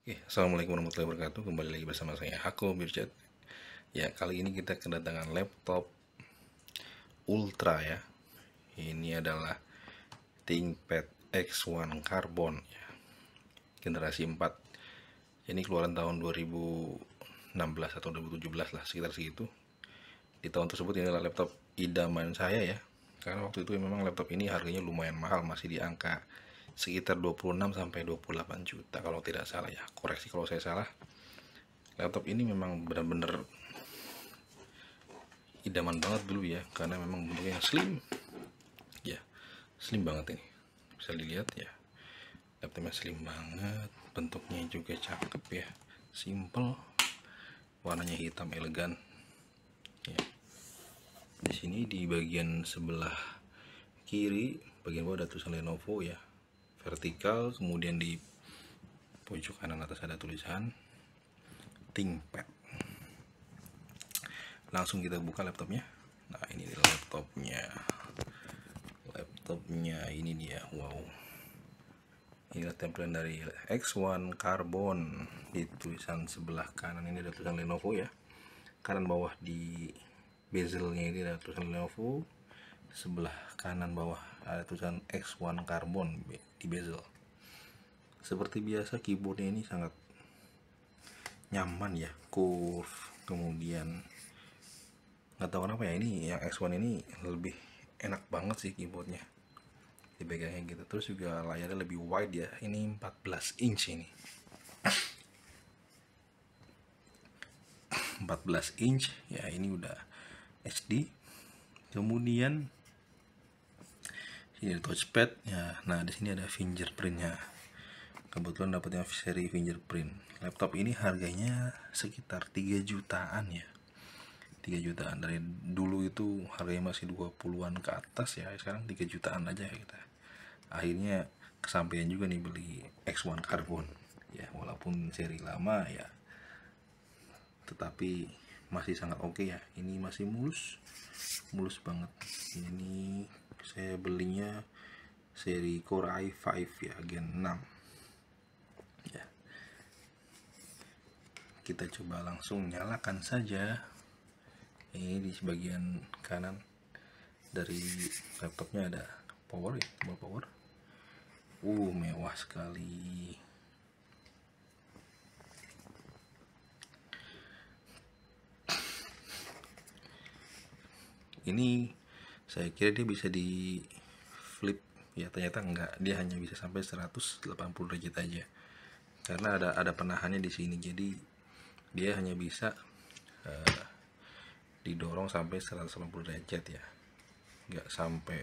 Oke, assalamualaikum warahmatullahi wabarakatuh. Kembali lagi bersama saya Hako Birchat. Ya, kali ini kita kedatangan laptop Ultra ya. Ini adalah ThinkPad X1 Carbon ya, generasi 4. Ini keluaran tahun 2016 atau 2017 lah, sekitar segitu. Di tahun tersebut ini adalah laptop idaman saya ya. Karena waktu itu memang laptop ini harganya lumayan mahal, masih di angka sekitar 26 sampai 28 juta kalau tidak salah ya. Koreksi kalau saya salah. Laptop ini memang benar-benar idaman banget dulu ya, karena memang bentuknya slim ya, slim banget ini, bisa dilihat ya, laptopnya slim banget, bentuknya juga cakep ya, simple, warnanya hitam elegan ya. Di sini di bagian sebelah kiri bagian bawah ada tulisan Lenovo ya, vertikal, kemudian di pojok kanan atas ada tulisan ThinkPad. Langsung kita buka laptopnya. Nah, ini laptopnya ini dia. Wow, inilah tampilan dari X1 Carbon. Di tulisan sebelah kanan ini ada tulisan Lenovo ya, kanan bawah di bezelnya ini ada tulisan Lenovo, sebelah kanan bawah ada tulisan X1 Carbon di bezel. Seperti biasa keyboardnya ini sangat nyaman ya, curve, kemudian nggak tahu kenapa ya, ini yang X1 ini lebih enak banget sih keyboardnya dipegangnya gitu. Terus juga layarnya lebih wide ya, ini 14 inch ini 14 inch ya, ini udah HD. Kemudian sini ada touchpad ya. Nah, di sini ada fingerprintnya, kebetulan dapatnya seri fingerprint. Laptop ini harganya sekitar 3 jutaan ya, 3 jutaan. Dari dulu itu harganya masih 20-an ke atas ya, sekarang 3 jutaan aja kita. Akhirnya kesampaian juga nih beli X1 Carbon ya, walaupun seri lama ya, tetapi masih sangat oke ya. Ini masih mulus banget. Ini saya belinya seri Core i5 ya, Gen 6 ya. Kita coba langsung nyalakan saja. Ini di bagian kanan dari laptopnya ada power ya, tombol power. Mewah sekali. Ini saya kira dia bisa di flip ya, ternyata enggak, dia hanya bisa sampai 180 derajat aja, karena ada penahannya di sini, jadi dia hanya bisa didorong sampai 180 derajat ya, nggak sampai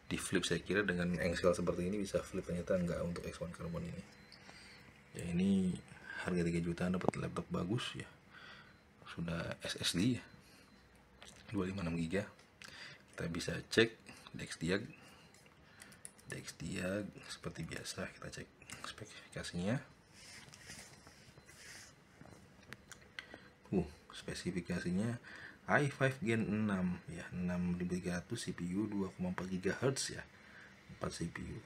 di flip. Saya kira dengan engsel seperti ini bisa flip, ternyata enggak untuk X1 Carbon ini ya. Ini harga 3 jutaan dapat laptop bagus ya, sudah SSD ya, 256 GB. Kita bisa cek Dexdiag seperti biasa, kita cek spesifikasinya. Spesifikasinya i5 Gen 6 ya, 6300, CPU 2,4 GHz ya, 4 CPU.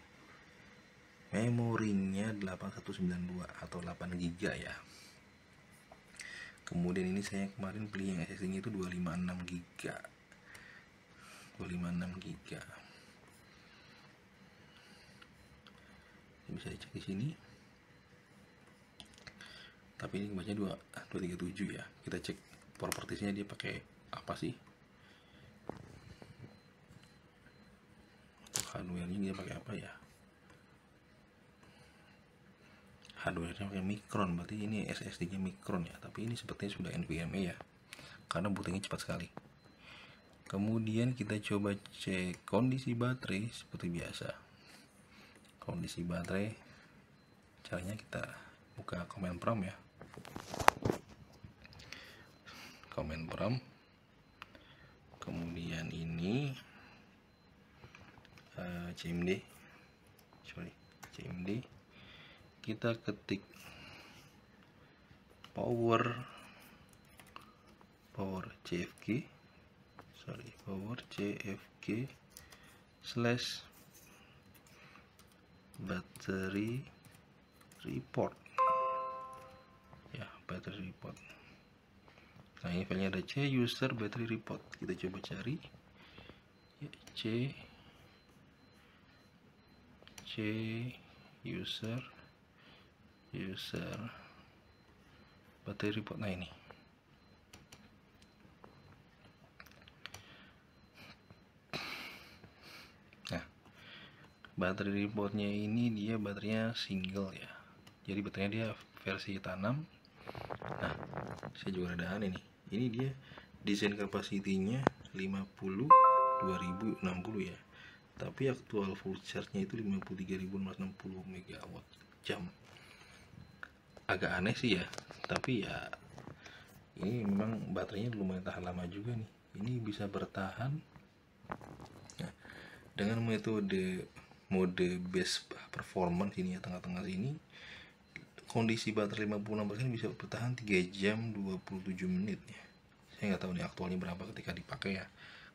Memorinya 8192 atau 8 GB ya. Kemudian ini saya kemarin beli yang SSD-nya itu 256 GB. 256 GB. Bisa dicek di sini. Tapi ini bacanya 237 ya. Kita cek propertiesnya dia pakai apa sih? Untuk hardware-nya dia pakai apa ya? Hardware-nya pakai Micron, berarti ini SSD-nya Micron ya. Tapi ini sepertinya sudah NVMe ya, karena bootingnya cepat sekali. Kemudian kita coba cek kondisi baterai seperti biasa. Kondisi baterai, caranya kita buka command prompt ya. Command prompt. Kemudian ini cmd. Kita ketik power cfg / battery report battery report. Nah, ini filenya ada C user battery report. Kita coba cari ya, C user battery report. Nah, ini baterai reportnya ini dia baterainya single ya, jadi baterainya dia versi tanam. Nah, saya juga ada aneh nih, ini dia desain kapasitinya 50.2060 ya, tapi aktual full charge nya itu 53.660 megawatt jam. Agak aneh sih ya, tapi ya ini memang baterainya lumayan tahan lama juga nih. Ini bisa bertahan nah, dengan mode base performance ini ya, tengah-tengah sini kondisi baterai 56% bisa bertahan 3 jam 27 menit ya. Saya nggak tahu nih aktualnya berapa ketika dipakai ya,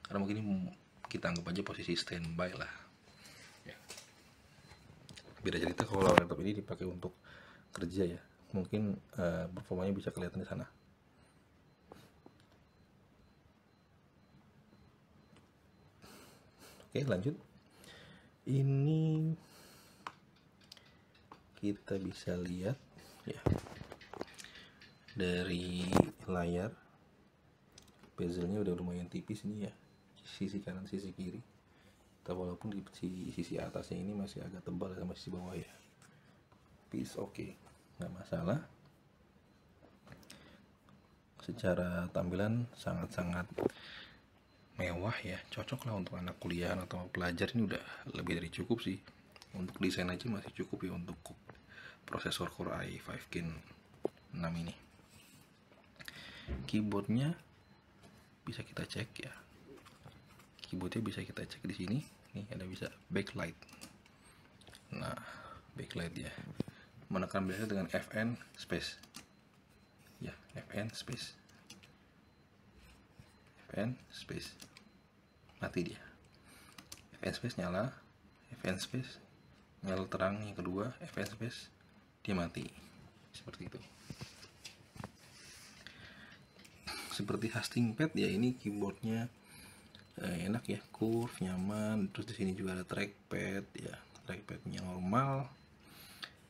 karena mungkin kita anggap aja posisi standby lah ya. Beda cerita kalau laptop ini dipakai untuk kerja ya, mungkin performanya bisa kelihatan di sana. Oke, lanjut. Ini kita bisa lihat ya, dari layar bezelnya udah lumayan tipis ini ya, sisi kanan sisi kiri, tapi walaupun di sisi atasnya ini masih agak tebal sama sisi bawah ya, tapi oke, nggak masalah. Secara tampilan sangat-sangat mewah ya, cocok lah untuk anak kuliah atau pelajar. Ini udah lebih dari cukup sih, untuk desain aja masih cukup ya untuk prosesor Core i5 Gen 6 ini. Keyboardnya bisa kita cek ya, keyboardnya bisa kita cek di sini nih, ada bisa backlight. Nah, backlight ya, menekan biasa dengan Fn space ya, Fn space mati dia, Fn space nyala, Fn space nyala terang, yang kedua Fn space dia mati, seperti itu. Seperti Hastings Pad ya, ini keyboardnya enak ya, curve, nyaman. Terus di sini juga ada trackpad ya, trackpadnya normal.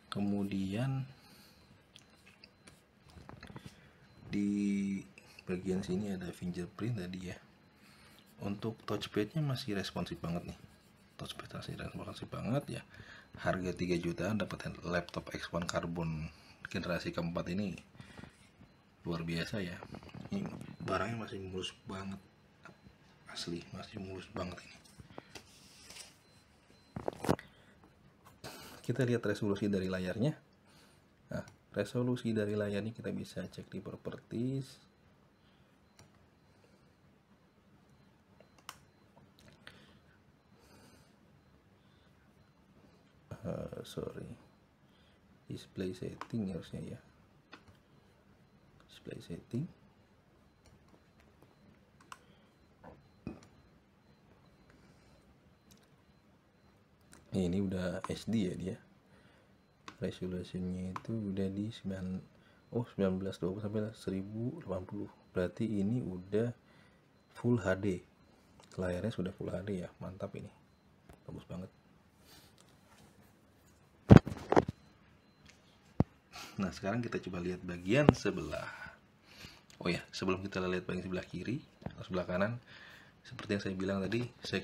Kemudian di bagian sini ada fingerprint tadi ya. Untuk touchpadnya masih responsif banget nih, touchpad masih responsif banget ya. Harga 3 jutaan dapat laptop X1 Carbon generasi keempat ini luar biasa ya. Ini barangnya masih mulus banget, asli masih mulus banget ini. Kita lihat resolusi dari layarnya. Nah, resolusi dari layarnya kita bisa cek di properties. Sorry, display setting harusnya ya, display setting. Ini udah SD ya dia, resolusinya itu udah di 1920 sampai 1080, berarti ini udah full HD, layarnya sudah full HD ya, mantap ini, bagus banget. Nah, sekarang kita coba lihat bagian sebelah. Oh ya, sebelum kita lihat bagian sebelah kiri atau sebelah kanan, seperti yang saya bilang tadi, saya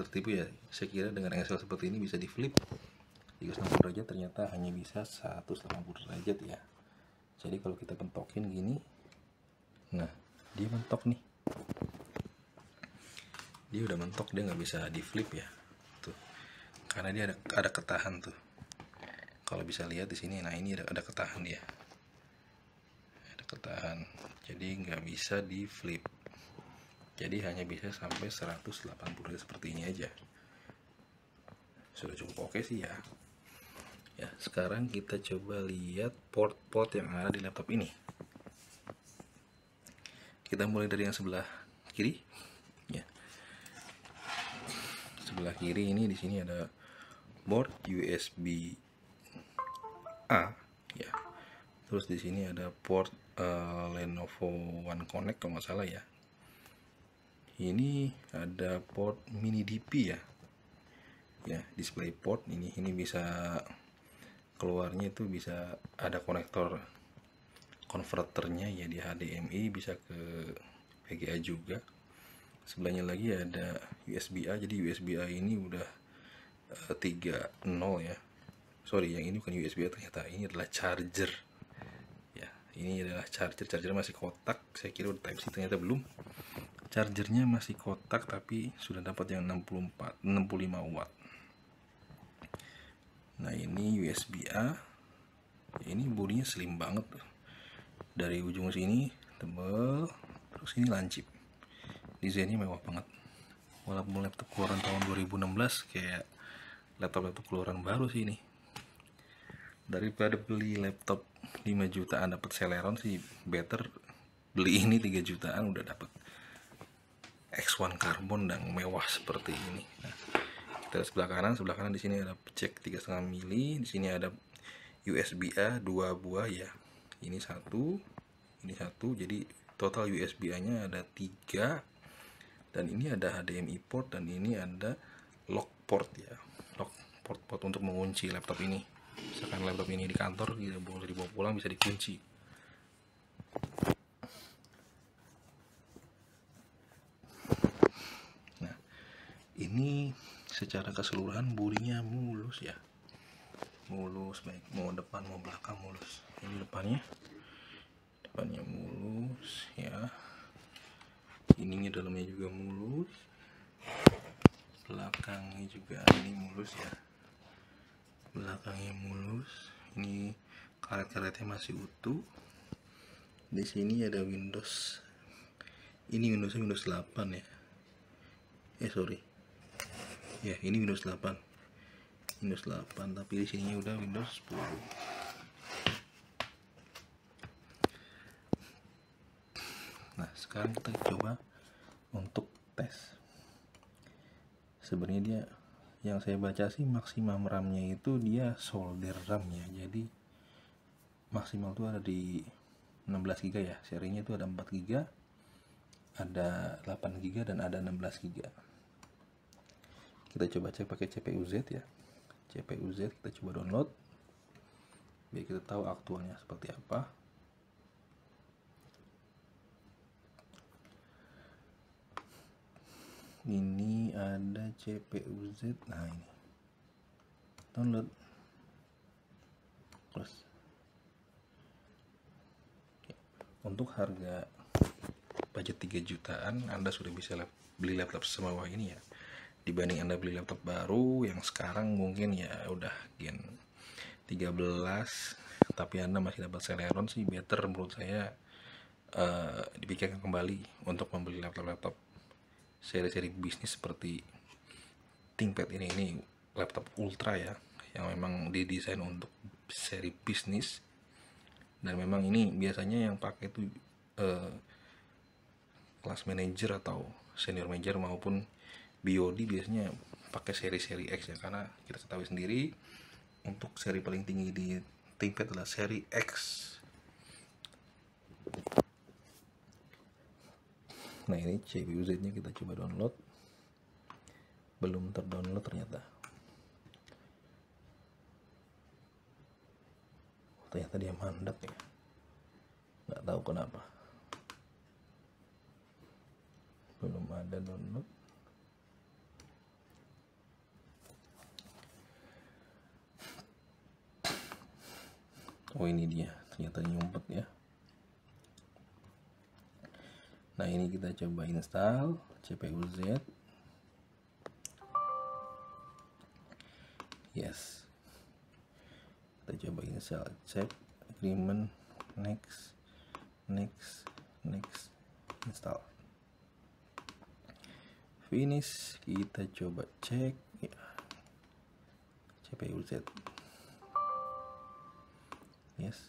tertipu ya. Saya kira dengan engsel seperti ini bisa di flip 360 derajat, ternyata hanya bisa 180 derajat ya. Jadi kalau kita bentokin gini, nah dia mentok nih, dia udah mentok, dia nggak bisa di flip ya tuh, karena dia ada ketahan tuh. Kalau bisa lihat di sini, nah ini ada ketahan dia, ada ketahan, jadi nggak bisa di flip, jadi hanya bisa sampai 180 derajat seperti ini aja. Sudah cukup oke sih ya. Ya, sekarang kita coba lihat port-port yang ada di laptop ini. Kita mulai dari yang sebelah kiri ya. Sebelah kiri ini di sini ada port USB A ya, Terus di sini ada port Lenovo One Connect kalau nggak salah ya. Ini ada port mini DP ya. Ya, display port ini bisa keluarnya itu bisa ada konektor konverternya ya, di HDMI bisa ke VGA juga. Sebelahnya lagi ada USB-A. Jadi USB-A ini udah 3.0 ya. Sorry, yang ini bukan USB-A, ternyata ini adalah charger. Ya, ini adalah charger masih kotak. Saya kira udah Type C, ternyata belum. Chargernya masih kotak tapi sudah dapat yang 65 watt. Nah, ini USB-A. Ini bodinya slim banget tuh. Dari ujung sini tebal, terus ini lancip. Desainnya mewah banget. Walaupun laptop keluaran tahun 2016, kayak laptop keluaran baru sih ini. Daripada beli laptop 5 jutaan dapat Celeron sih, better beli ini 3 jutaan udah dapat X1 Carbon dan mewah seperti ini. Nah, kita lihat sebelah kanan di sini ada jack 3,5 mili, di sini ada USB-A 2 buah ya. Ini satu, jadi total USB-A-nya ada 3. Dan ini ada HDMI port, dan ini ada lock port ya. Lock port untuk mengunci laptop ini. Misalkan laptop ini di kantor, tidak boleh dibawa pulang, bisa dikunci. Nah, ini secara keseluruhan bodinya mulus ya. Mulus, baik mau depan mau belakang mulus. Ini depannya mulus ya. Ininya dalamnya juga mulus, belakangnya juga ini mulus ya. Belakangnya mulus. Ini karet-karetnya masih utuh. Di sini ada Windows. Ini Windowsnya Windows 8 ya. Sorry. Ya, ini Windows 8. Windows 8, tapi di sini udah Windows 10. Nah, sekarang kita coba untuk tes. Sebenarnya dia, yang saya baca sih maksimum RAM-nya itu dia solder RAM ya. Jadi maksimal tuh ada di 16 GB ya. Serinya itu ada 4 GB, ada 8 GB dan ada 16 GB. Kita coba cek pakai CPU Z ya. CPU Z kita coba download biar kita tahu aktualnya seperti apa. Ini ada CPU Z. Nah, ini download terus. Untuk harga budget 3 jutaan Anda sudah bisa beli laptop semewah ini ya, dibanding Anda beli laptop baru yang sekarang mungkin ya udah Gen 13 tapi Anda masih dapat Celeron sih. Better menurut saya dipikirkan kembali untuk membeli laptop seri-seri bisnis seperti ThinkPad ini laptop ultra ya, yang memang didesain untuk seri bisnis. Dan memang ini biasanya yang pakai itu kelas manager atau senior manager maupun BOD biasanya pakai seri-seri X ya, karena kita ketahui sendiri untuk seri paling tinggi di ThinkPad adalah seri X. Nah, ini CPU Z nya kita coba download, belum terdownload ternyata. Ternyata dia mandek ya, nggak tahu kenapa belum ada download. Oh, ini dia, ternyata nyumpet ya. Nah, ini kita coba install CPU Z. Yes, kita coba install, cek agreement, next, install, finish. Kita coba cek ya, CPU Z. Yes,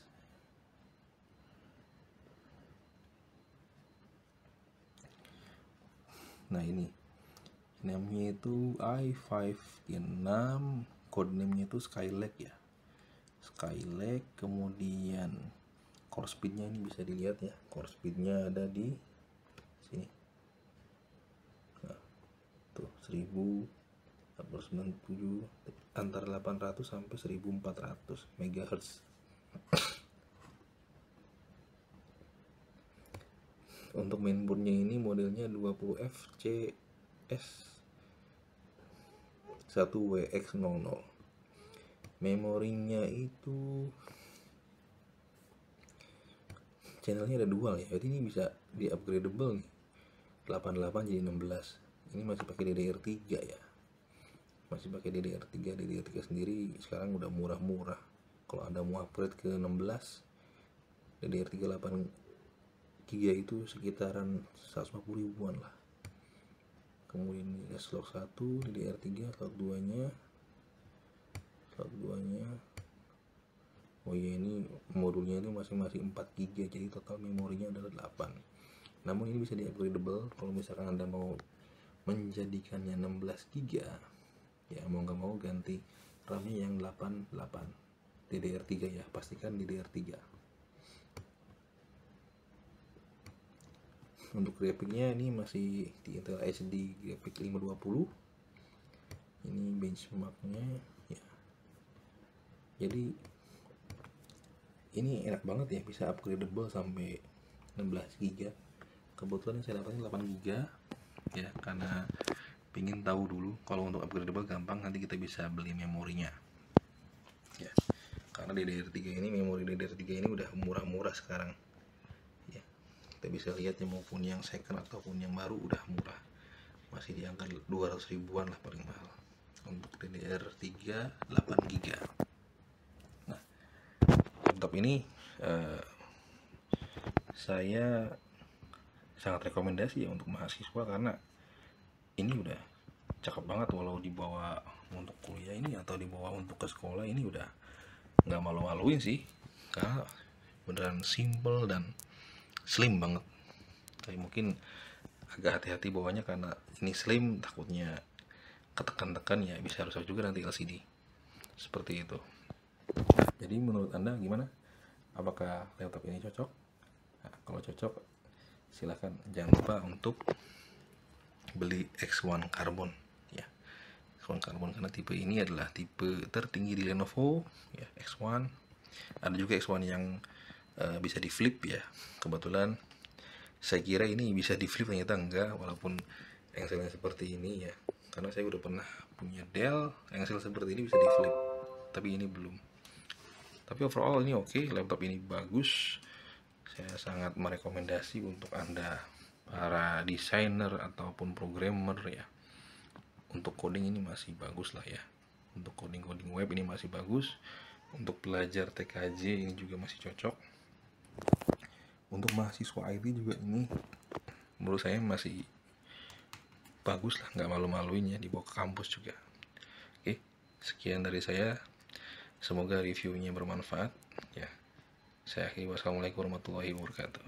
nah ini namanya itu i5 Gen 6, code name-nya itu Skylake ya. Skylake, kemudian core speednya ini bisa dilihat ya, core speednya ada di sini. Nah, tuh 1497 antara 800 sampai 1400 MHz. Untuk mainboardnya ini modelnya 20FCS1WX00. Memorinya itu channelnya ada dual ya, jadi ini bisa di upgradable nih, 88 jadi 16. Ini masih pakai DDR3 ya, masih pakai DDR3. DDR3 sendiri sekarang udah murah-murah. Kalau Anda mau upgrade ke 16, DDR3 8 GB itu sekitaran 150 ribuan lah. Kemudian ini slot 1 DDR3, slot 2 nya oh iya, ini modulnya itu masing-masing 4 GB, jadi total memorinya adalah 8. Namun ini bisa di upgradable kalau misalkan Anda mau menjadikannya 16 GB ya, mau nggak mau ganti RAM-nya yang 88 DDR3 ya, pastikan DDR3. Untuk grafiknya ini masih di Intel HD grafik 520. Ini benchmarknya ya, jadi ini enak banget ya, bisa upgradable sampai 16 GB. Kebetulan saya dapatnya 8 GB ya, karena pingin tahu dulu kalau untuk upgradable gampang, nanti kita bisa beli memorinya ya, karena DDR3 ini, memori DDR3 ini udah murah-murah sekarang ya. Kita bisa lihat ya, maupun yang second ataupun yang baru udah murah, masih di angka 200 ribuan lah paling mahal untuk DDR3 8 GB. Nah, laptop ini saya sangat rekomendasi ya untuk mahasiswa, karena ini udah cakep banget. Walau dibawa untuk kuliah ini atau dibawa untuk ke sekolah, ini udah nggak malu-maluin sih, karena beneran simple dan slim banget. Tapi mungkin agak hati-hati bawanya, karena ini slim takutnya ketekan-tekan ya, bisa rusak juga nanti LCD seperti itu. Jadi menurut Anda gimana? Apakah laptop ini cocok? Nah, kalau cocok silahkan, jangan lupa untuk beli X1 Carbon ya. X1 Carbon karena tipe ini adalah tipe tertinggi di Lenovo ya, X1. Ada juga X1 yang bisa di flip ya. Kebetulan saya kira ini bisa di flip, ternyata enggak, walaupun engselnya seperti ini ya. Karena saya udah pernah punya Dell engsel seperti ini bisa di flip, tapi ini belum. Tapi overall ini oke, laptop ini bagus. Saya sangat merekomendasi untuk Anda para desainer ataupun programmer ya. Untuk coding ini masih bagus lah ya. Untuk coding web ini masih bagus. Untuk pelajar TKJ ini juga masih cocok. Untuk mahasiswa IT juga ini menurut saya masih bagus lah, nggak malu-maluin ya, dibawa ke kampus juga. Oke, sekian dari saya. Semoga reviewnya bermanfaat ya. Saya akhiri, wassalamualaikum warahmatullahi wabarakatuh.